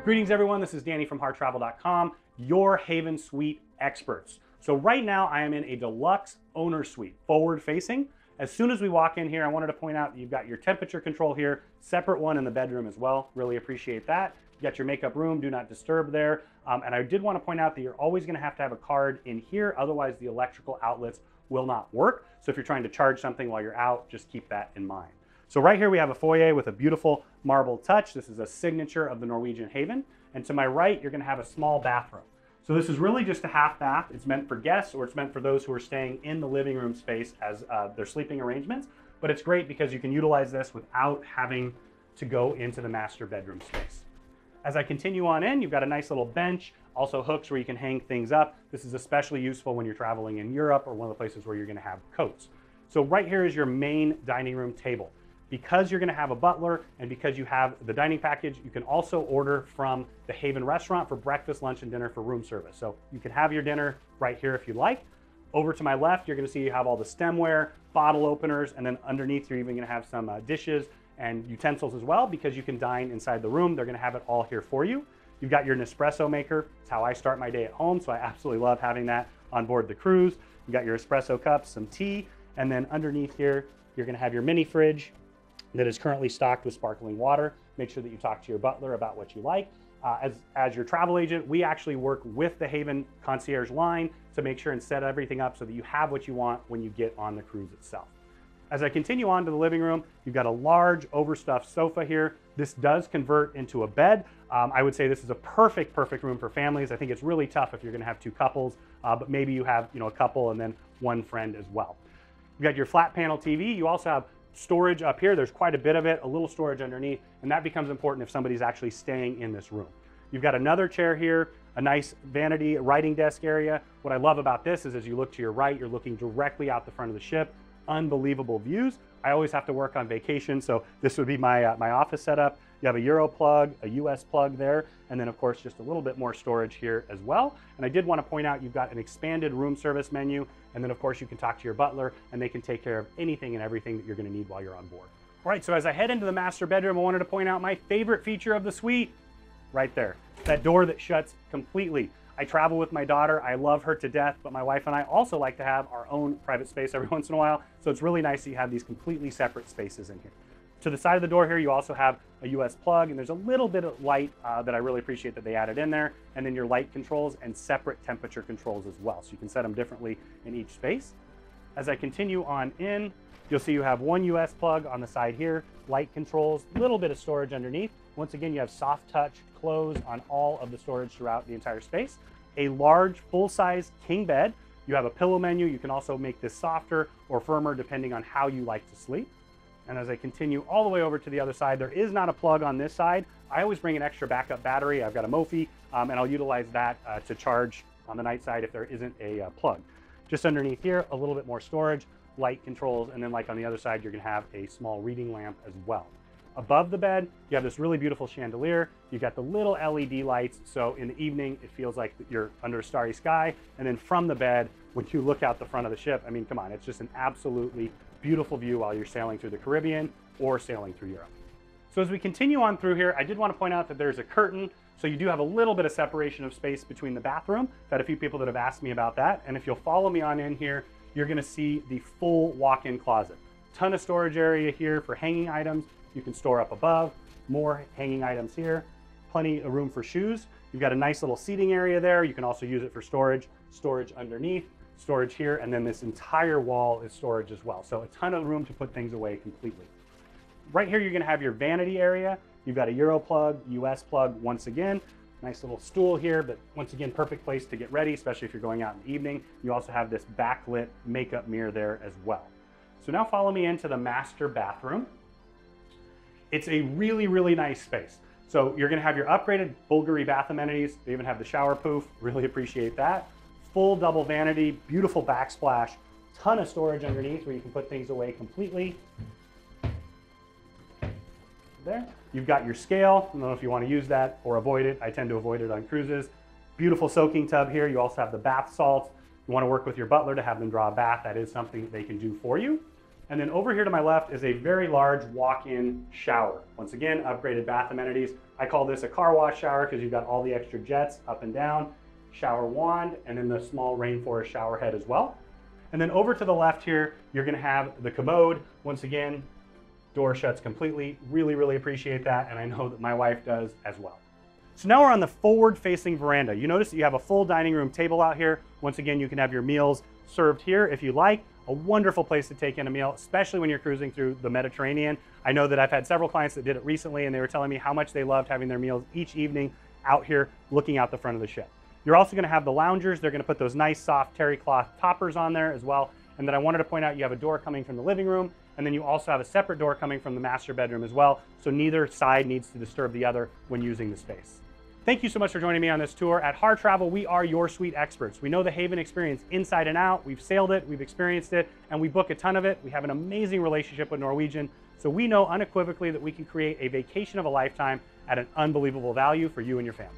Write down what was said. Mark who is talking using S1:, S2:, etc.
S1: Greetings everyone, this is Danny from HarrTravel.com, your Haven Suite experts. So right now I am in a deluxe owner suite, forward facing. As soon as we walk in here, I wanted to point out that you've got your temperature control here, separate one in the bedroom as well, really appreciate that. You got your makeup room, do not disturb there. And I did want to point out that you're always going to have a card in here, otherwise the electrical outlets will not work. So if you're trying to charge something while you're out, just keep that in mind. So right here we have a foyer with a beautiful marble touch. This is a signature of the Norwegian Haven. And to my right, you're gonna have a small bathroom. So this is really just a half bath. It's meant for guests or it's meant for those who are staying in the living room space as their sleeping arrangements. But it's great because you can utilize this without having to go into the master bedroom space. As I continue on in, you've got a nice little bench, also hooks where you can hang things up. This is especially useful when you're traveling in Europe or one of the places where you're gonna have coats. So right here is your main dining room table. Because you're gonna have a butler and because you have the dining package, you can also order from the Haven restaurant for breakfast, lunch, and dinner for room service. So you can have your dinner right here if you like. Over to my left, you're gonna see you have all the stemware, bottle openers, and then underneath you're even gonna have some dishes and utensils as well because you can dine inside the room. They're gonna have it all here for you. You've got your Nespresso maker. It's how I start my day at home, so I absolutely love having that on board the cruise. You got your espresso cups, some tea, and then underneath here, you're gonna have your mini fridge that is currently stocked with sparkling water. Make sure that you talk to your butler about what you like. As your travel agent, we actually work with the Haven concierge line to make sure and set everything up so that you have what you want when you get on the cruise itself. As I continue on to the living room, you've got a large overstuffed sofa here. This does convert into a bed. I would say this is a perfect room for families. I think it's really tough if you're gonna have two couples, but maybe you have a couple and then one friend as well. You've got your flat panel TV. You also have storage up here. There's quite a bit of it, a little storage underneath, and that becomes important if somebody's actually staying in this room. You've got another chair here, a nice vanity writing desk area. What I love about this is as you look to your right, you're looking directly out the front of the ship. Unbelievable views. I always have to work on vacation, so this would be my my office setup. You have a Euro plug, a US plug there, and then of course just a little bit more storage here as well. And I did want to point out you've got an expanded room service menu, and then of course you can talk to your butler and they can take care of anything and everything that you're going to need while you're on board. All right, so as I head into the master bedroom, I wanted to point out my favorite feature of the suite, right there. That door that shuts completely. I travel with my daughter, I love her to death, but my wife and I also like to have our own private space every once in a while, so it's really nice that you have these completely separate spaces in here. To the side of the door here, you also have a US plug, and there's a little bit of light that I really appreciate that they added in there, and then your light controls and separate temperature controls as well, so you can set them differently in each space. As I continue on in, you'll see you have one US plug on the side here, light controls, a little bit of storage underneath. Once again, you have soft touch close on all of the storage throughout the entire space. A large full-size king bed. You have a pillow menu. You can also make this softer or firmer depending on how you like to sleep. And as I continue all the way over to the other side, there is not a plug on this side. I always bring an extra backup battery. I've got a Mophie, and I'll utilize that to charge on the night side if there isn't a plug. Just underneath here, a little bit more storage, light controls, and then like on the other side, you're gonna have a small reading lamp as well. Above the bed, you have this really beautiful chandelier. You've got the little LED lights, so in the evening, it feels like you're under a starry sky. And then from the bed, when you look out the front of the ship, I mean, come on, it's just an absolutely beautiful view while you're sailing through the Caribbean or sailing through Europe. So as we continue on through here, I did want to point out that there's a curtain, so you do have a little bit of separation of space between the bathroom. I've had a few people that have asked me about that, and if you'll follow me on in here, you're gonna see the full walk-in closet. Ton of storage area here for hanging items. You can store up above, more hanging items here, plenty of room for shoes. You've got a nice little seating area there. You can also use it for storage underneath, storage here, and then this entire wall is storage as well. So a ton of room to put things away completely. Right here, you're gonna have your vanity area. You've got a Euro plug, US plug once again. Nice little stool here, but once again, perfect place to get ready, especially if you're going out in the evening. You also have this backlit makeup mirror there as well. So now follow me into the master bathroom. It's a really nice space. So you're gonna have your upgraded Bulgari bath amenities. They even have the shower poof, really appreciate that. Full double vanity, beautiful backsplash, ton of storage underneath where you can put things away completely. There. You've got your scale. I don't know if you want to use that or avoid it. I tend to avoid it on cruises. Beautiful soaking tub here. You also have the bath salts. You want to work with your butler to have them draw a bath. That is something they can do for you. And then over here to my left is a very large walk-in shower. Once again, upgraded bath amenities. I call this a car wash shower because you've got all the extra jets up and down, shower wand, and then the small rainforest shower head as well. And then over to the left here, you're gonna have the commode. Once again, door shuts completely. Really, really appreciate that. And I know that my wife does as well. So now we're on the forward-facing veranda. You notice that you have a full dining room table out here. Once again, you can have your meals served here if you like. A wonderful place to take in a meal, especially when you're cruising through the Mediterranean. I know that I've had several clients that did it recently, and they were telling me how much they loved having their meals each evening out here looking out the front of the ship. You're also gonna have the loungers. They're gonna put those nice soft terry cloth toppers on there as well. And then I wanted to point out you have a door coming from the living room, and then you also have a separate door coming from the master bedroom as well. So neither side needs to disturb the other when using the space. Thank you so much for joining me on this tour. At Harr Travel, we are your suite experts. We know the Haven experience inside and out. We've sailed it, we've experienced it, and we book a ton of it. We have an amazing relationship with Norwegian, so we know unequivocally that we can create a vacation of a lifetime at an unbelievable value for you and your family.